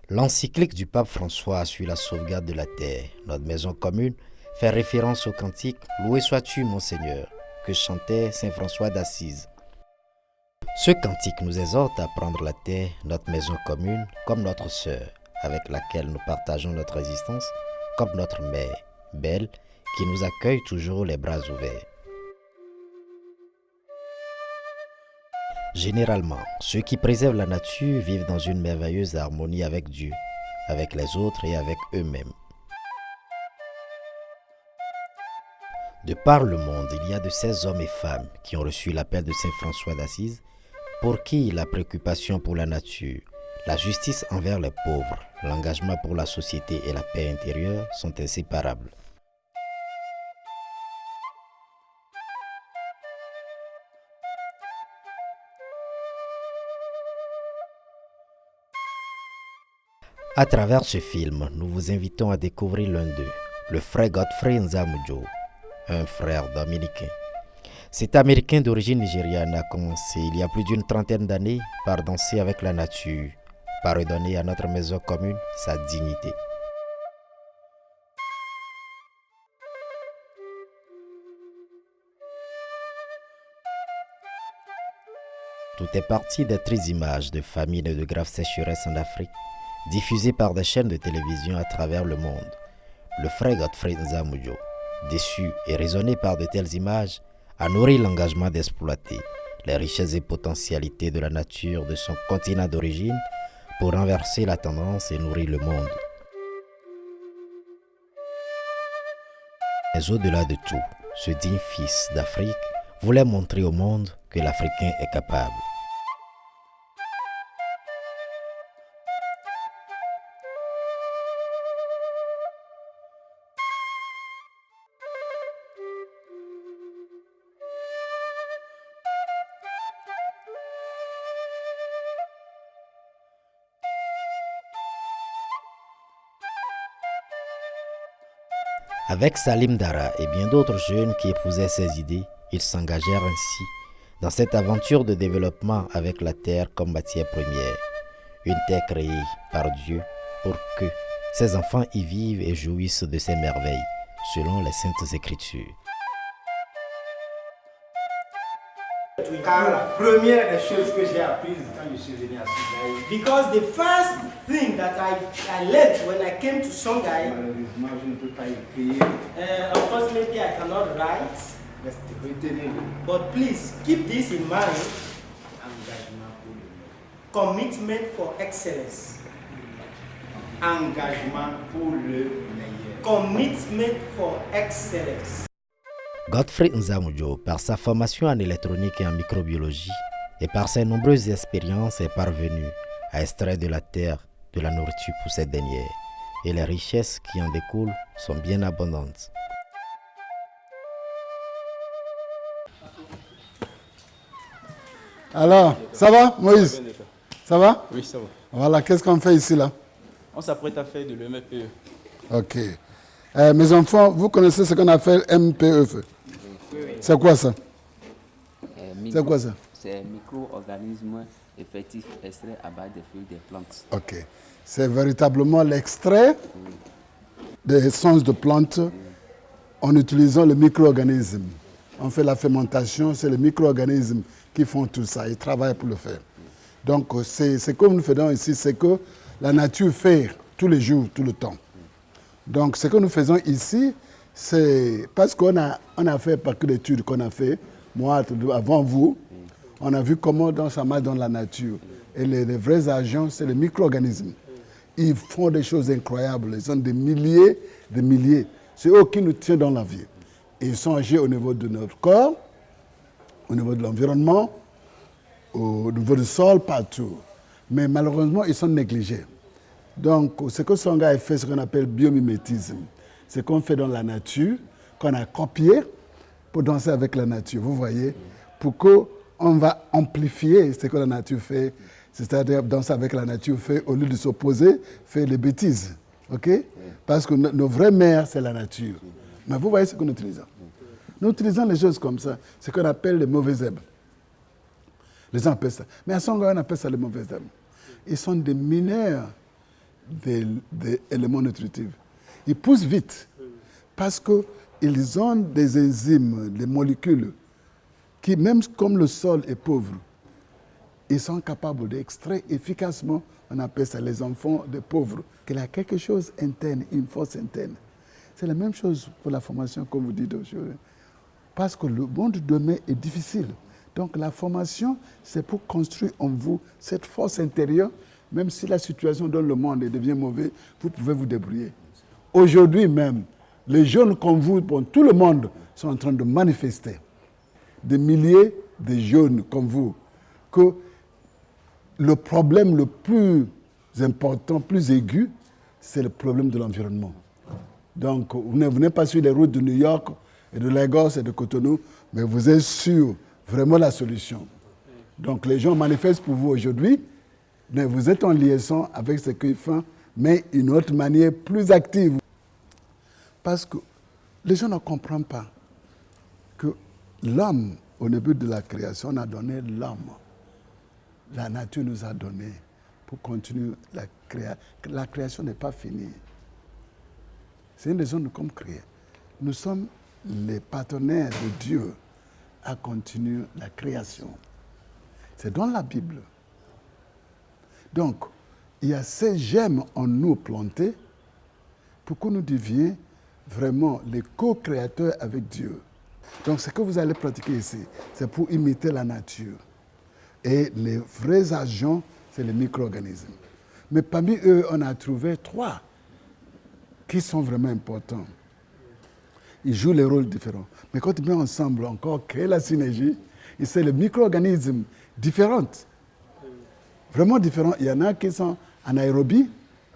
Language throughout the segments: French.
L'encyclique du pape François sur la sauvegarde de la terre, notre maison commune, fait référence au cantique « Loué sois-tu, mon Seigneur » que chantait saint François d'Assise. Ce cantique nous exhorte à prendre la terre, notre maison commune, comme notre sœur, avec laquelle nous partageons notre existence, comme notre mère, belle, qui nous accueille toujours les bras ouverts. Généralement, ceux qui préservent la nature vivent dans une merveilleuse harmonie avec Dieu, avec les autres et avec eux-mêmes. De par le monde, il y a de ces hommes et femmes qui ont reçu l'appel de saint François d'Assise, pour qui la préoccupation pour la nature, la justice envers les pauvres, l'engagement pour la société et la paix intérieure sont inséparables. À travers ce film, nous vous invitons à découvrir l'un d'eux, le frère Godfrey Nzamudjo, un frère dominicain. Cet Américain d'origine nigériane a commencé il y a plus d'une trentaine d'années par danser avec la nature, par redonner à notre maison commune sa dignité. Tout est parti des tristes images de famine et de graves sécheresses en Afrique, diffusées par des chaînes de télévision à travers le monde. Le frère Godfrey Nzamudjo, déçu et raisonné par de telles images, a nourri l'engagement d'exploiter les richesses et potentialités de la nature de son continent d'origine pour renverser la tendance et nourrir le monde. Mais au-delà de tout, ce digne fils d'Afrique voulait montrer au monde que l'Africain est capable. Avec Salim Dara et bien d'autres jeunes qui épousaient ces idées, ils s'engagèrent ainsi dans cette aventure de développement avec la terre comme matière première, une terre créée par Dieu pour que ses enfants y vivent et jouissent de ses merveilles, selon les Saintes Écritures. Car la première des choses que j'ai apprises quand je suis venu à Songhai, because the first thing that I learned when I came to Songhai, malheureusement je ne peux pas écrire, unfortunately I cannot write, but please keep this in mind, engagement pour le meilleur. Commitment for excellence. Engagement pour le meilleur. Commitment for excellence. Godfrey Nzamudjo, par sa formation en électronique et en microbiologie, et par ses nombreuses expériences, est parvenu à extraire de la terre de la nourriture pour cette dernière, et les richesses qui en découlent sont bien abondantes. Alors, ça va, Moïse? Ça va? Oui, ça va. Voilà, qu'est-ce qu'on fait ici, là? On s'apprête à faire de l'MPE. Ok. Mes enfants, vous connaissez ce qu'on appelle MPE? Oui. C'est quoi ça? C'est quoi ça? C'est un micro-organisme effectif extrait à base des feuilles des plantes. Ok. C'est véritablement l'extrait des essences de plantes en utilisant le micro-organisme. On fait la fermentation, c'est les micro-organismes qui font tout ça. Ils travaillent pour le faire. Donc, ce que nous faisons ici, c'est que la nature fait tous les jours, tout le temps. Donc, ce que nous faisons ici, c'est parce qu'on a fait par que l'étude qu'on a fait, moi, avant vous, on a vu comment ça marche dans la nature. Et les vrais agents, c'est les micro-organismes. Ils font des choses incroyables. Ils ont des milliers. C'est eux qui nous tiennent dans la vie. Et ils sont agés au niveau de notre corps, au niveau de l'environnement, au niveau du sol, partout. Mais malheureusement, ils sont négligés. Donc, ce que Songhai fait, ce qu'on appelle biomimétisme, c'est qu'on fait dans la nature, qu'on a copié pour danser avec la nature, vous voyez, pour qu'on va amplifier ce que la nature fait, c'est-à-dire danser avec la nature fait, au lieu de s'opposer, faire les bêtises, ok? Parce que nos vraies mères, c'est la nature. Mais vous voyez ce que nous utilisons. Nous utilisons les choses comme ça, ce qu'on appelle les mauvaises herbes. Les gens appellent ça. Mais à Songhai, on appelle ça les mauvaises herbes. Ils sont des mineurs des éléments nutritifs. Ils poussent vite parce qu'ils ont des enzymes, des molécules qui, même comme le sol est pauvre, ils sont capables d'extraire efficacement, on appelle ça les enfants des pauvres, qu'il y a quelque chose interne, une force interne. C'est la même chose pour la formation, comme vous dites aujourd'hui. Parce que le monde de demain est difficile. Donc la formation, c'est pour construire en vous cette force intérieure. Même si la situation dans le monde devient mauvaise, vous pouvez vous débrouiller. Aujourd'hui même, les jeunes comme vous, bon, tout le monde, sont en train de manifester. Des milliers de jeunes comme vous, que le problème le plus important, plus aigu, c'est le problème de l'environnement. Donc, vous n'êtes pas sur les routes de New York et de Lagos et de Cotonou, mais vous êtes sur vraiment la solution. Donc, les gens manifestent pour vous aujourd'hui, mais vous êtes en liaison avec ce qu'ils font, mais d'une autre manière plus active. Parce que les gens ne comprennent pas que l'homme, au début de la création, on a donné l'homme. La nature nous a donné pour continuer la création. La création n'est pas finie. C'est une raison de comme créer. Nous sommes les partenaires de Dieu à continuer la création. C'est dans la Bible. Donc, il y a ces gemmes en nous plantés pour que nous devions vraiment les co-créateurs avec Dieu. Donc, ce que vous allez pratiquer ici, c'est pour imiter la nature. Et les vrais agents, c'est les micro-organismes. Mais parmi eux, on a trouvé 3 qui sont vraiment importants. Ils jouent les rôles différents. Mais quand ils mettent ensemble, encore créer la synergie, c'est les micro-organismes différents. Vraiment différents. Il y en a qui sont anaérobies,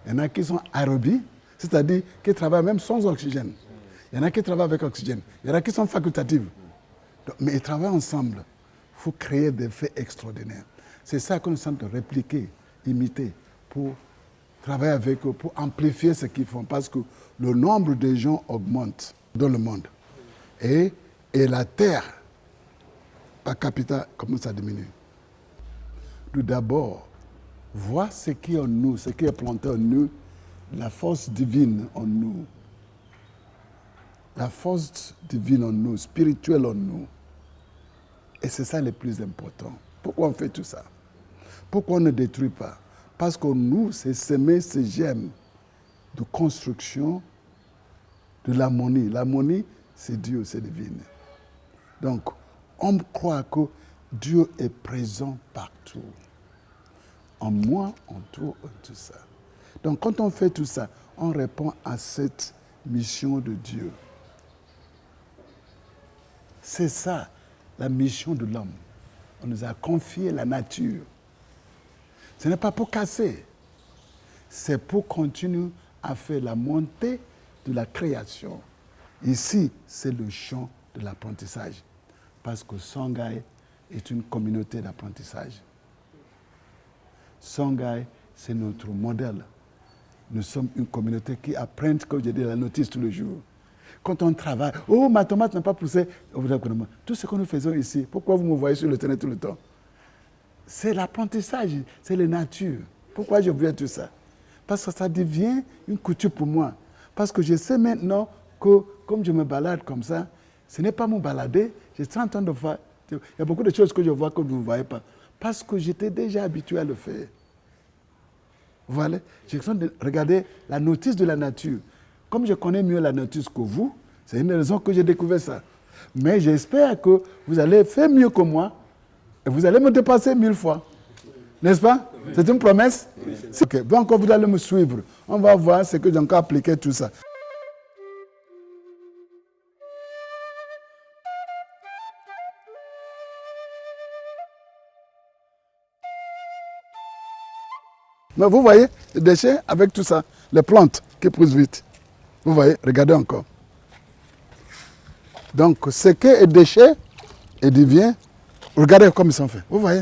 il y en a qui sont aérobies, c'est-à-dire qui travaillent même sans oxygène. Il y en a qui travaillent avec oxygène. Il y en a qui sont facultatives. Donc, mais ils travaillent ensemble. Il faut créer des faits extraordinaires. C'est ça qu'on est en train de répliquer, imiter, pour travailler avec eux, pour amplifier ce qu'ils font. Parce que le nombre de gens augmente dans le monde. Et la terre, par capita, commence à diminuer. Tout d'abord, voir ce qui est en nous, ce qui est planté en nous, la force divine en nous. La force divine en nous, spirituelle en nous. Et c'est ça le plus important. Pourquoi on fait tout ça? Pourquoi on ne détruit pas? Parce que nous, c'est semer ces gemmes de construction de l'harmonie. L'harmonie, c'est Dieu, c'est divine. Donc, on croit que Dieu est présent partout. En moi, en tout ça. Donc, quand on fait tout ça, on répond à cette mission de Dieu. C'est ça, la mission de l'homme. On nous a confié la nature. Ce n'est pas pour casser. C'est pour continuer à faire la montée de la création. Ici, c'est le champ de l'apprentissage. Parce que Songhai est une communauté d'apprentissage. Songhai, c'est notre modèle. Nous sommes une communauté qui apprend, comme je dis, la notice tous les jours. Quand on travaille, oh, ma tomate n'a pas poussé. Tout ce que nous faisons ici, pourquoi vous me voyez sur le terrain tout le temps? C'est l'apprentissage, c'est la nature. Pourquoi je veux tout ça? Parce que ça devient une coutume pour moi. Parce que je sais maintenant que, comme je me balade comme ça, ce n'est pas me balader, je suis en train de faire. Il y a beaucoup de choses que je vois que vous ne voyez pas. Parce que j'étais déjà habitué à le faire. Voilà. J'ai besoin de regarder la notice de la nature. Comme je connais mieux la notice que vous, c'est une raison que j'ai découvert ça. Mais j'espère que vous allez faire mieux que moi et vous allez me dépasser 1000 fois. N'est-ce pas? Oui. C'est une promesse? Oui. Okay. Bon, encore vous allez me suivre. On va voir ce que j'ai encore appliqué tout ça. Mais vous voyez les déchets avec tout ça, les plantes qui poussent vite. Vous voyez, regardez encore. Donc, ce qui est déchet et devient, regardez comme ils sont faits. Vous voyez?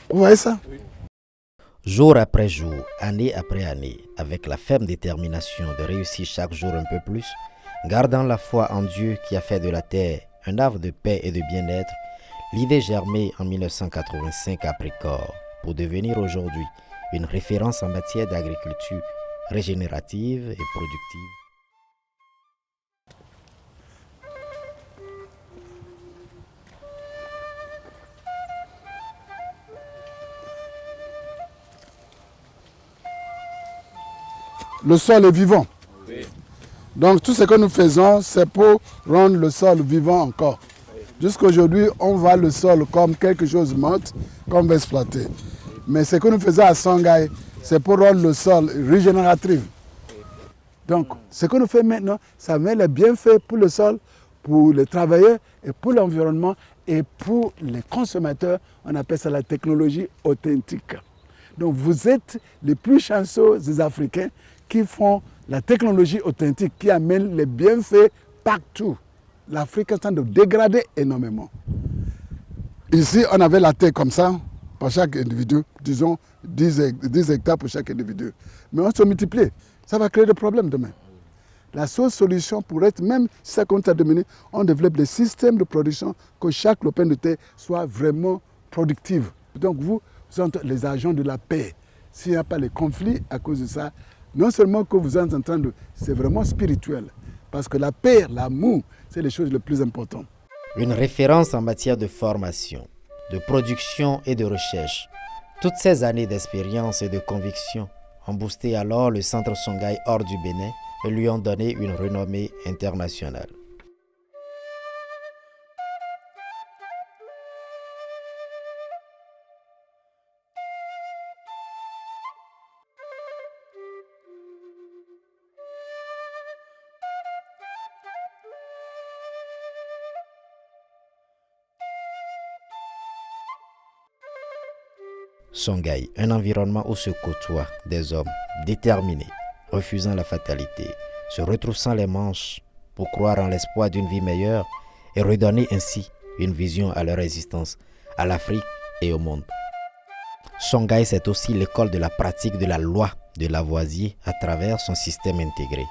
Vous voyez ça? Jour après jour, année après année, avec la ferme détermination de réussir chaque jour un peu plus, gardant la foi en Dieu qui a fait de la terre un arbre de paix et de bien-être, l'idée germée en 1985 a pris corps pour devenir aujourd'hui une référence en matière d'agriculture régénérative et productive. Le sol est vivant. Oui. Donc tout ce que nous faisons, c'est pour rendre le sol vivant encore. Jusqu'à aujourd'hui, on voit le sol comme quelque chose de mort qu'on va exploiter. Mais ce que nous faisons à Songhai, c'est pour rendre le sol régénératif. Donc ce que nous faisons maintenant, ça met les bienfaits pour le sol, pour les travailleurs et pour l'environnement et pour les consommateurs. On appelle ça la technologie authentique. Donc vous êtes les plus chanceux des Africains qui font la technologie authentique, qui amène les bienfaits partout. L'Afrique est en train de dégrader énormément. Ici, on avait la terre comme ça, pour chaque individu, disons 10 hectares pour chaque individu. Mais on se multiplie. Ça va créer des problèmes demain. La seule solution pourrait être, même si ça compte à dominer, on développe des systèmes de production, que chaque lopin de terre soit vraiment productif. Donc vous êtes les agents de la paix. S'il n'y a pas de conflits à cause de ça, non seulement que vous êtes en train de... C'est vraiment spirituel. Parce que la paix, l'amour, c'est les choses les plus importantes. Une référence en matière de formation, de production et de recherche. Toutes ces années d'expérience et de conviction ont boosté alors le centre Songhai hors du Bénin et lui ont donné une renommée internationale. Songhai, un environnement où se côtoient des hommes déterminés, refusant la fatalité, se retroussant les manches pour croire en l'espoir d'une vie meilleure et redonner ainsi une vision à leur existence, à l'Afrique et au monde. Songhai, c'est aussi l'école de la pratique de la loi de Lavoisier à travers son système intégré.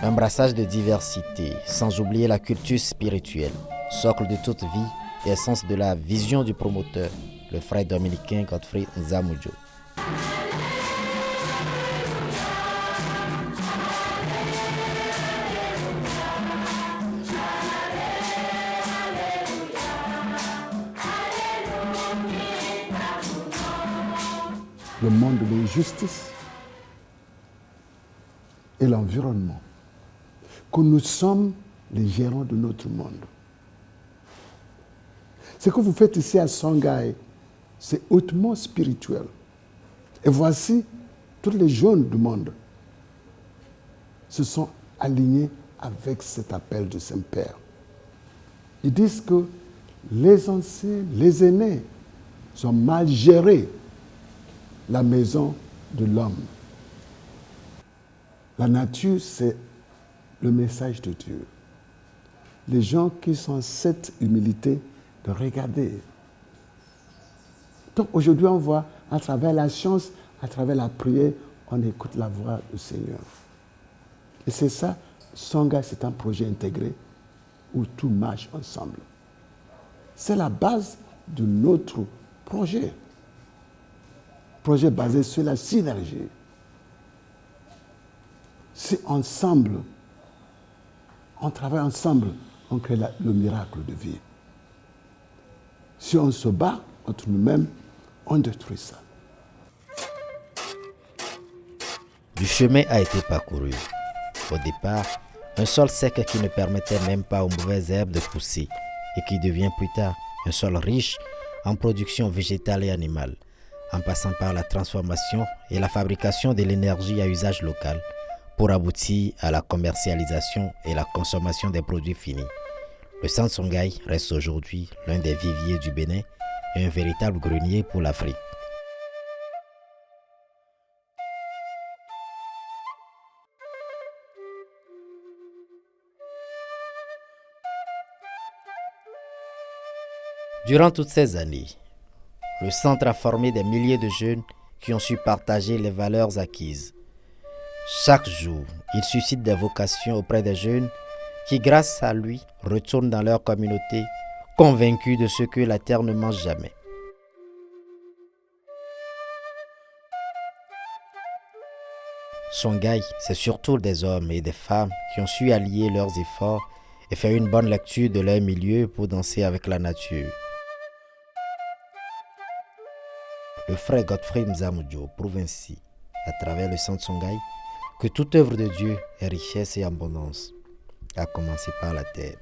Un brassage de diversité, sans oublier la culture spirituelle, socle de toute vie et essence de la vision du promoteur, le frère dominicain Godfrey Nzamudjo. Le monde de l'injustice et l'environnement. Que nous sommes les gérants de notre monde. Ce que vous faites ici à Songhai, c'est hautement spirituel. Et voici, tous les jeunes du monde se sont alignés avec cet appel du Saint-Père. Ils disent que les anciens, les aînés, ont mal géré la maison de l'homme. La nature, c'est le message de Dieu. Les gens qui sont cette humilité de regarder. Donc aujourd'hui, on voit à travers la science, à travers la prière, on écoute la voix du Seigneur. Et c'est ça, Songhai, c'est un projet intégré où tout marche ensemble. C'est la base de notre projet. Projet basé sur la synergie. Si ensemble, on travaille ensemble, on crée le miracle de vie. Si on se bat entre nous-mêmes, on détruit ça. Du chemin a été parcouru. Au départ, un sol sec qui ne permettait même pas aux mauvaises herbes de pousser et qui devient plus tard un sol riche en production végétale et animale, en passant par la transformation et la fabrication de l'énergie à usage local, pour aboutir à la commercialisation et la consommation des produits finis. Le centre Songhai reste aujourd'hui l'un des viviers du Bénin et un véritable grenier pour l'Afrique. Durant toutes ces années, le centre a formé des milliers de jeunes qui ont su partager les valeurs acquises. Chaque jour, il suscite des vocations auprès des jeunes qui, grâce à lui, retournent dans leur communauté, convaincus de ce que la terre ne mange jamais. Songhai, c'est surtout des hommes et des femmes qui ont su allier leurs efforts et faire une bonne lecture de leur milieu pour danser avec la nature. Le frère Godfrey Mzamudjo prouve ainsi, à travers le Saint Songhai, que toute œuvre de Dieu est richesse et abondance, à commencer par la terre.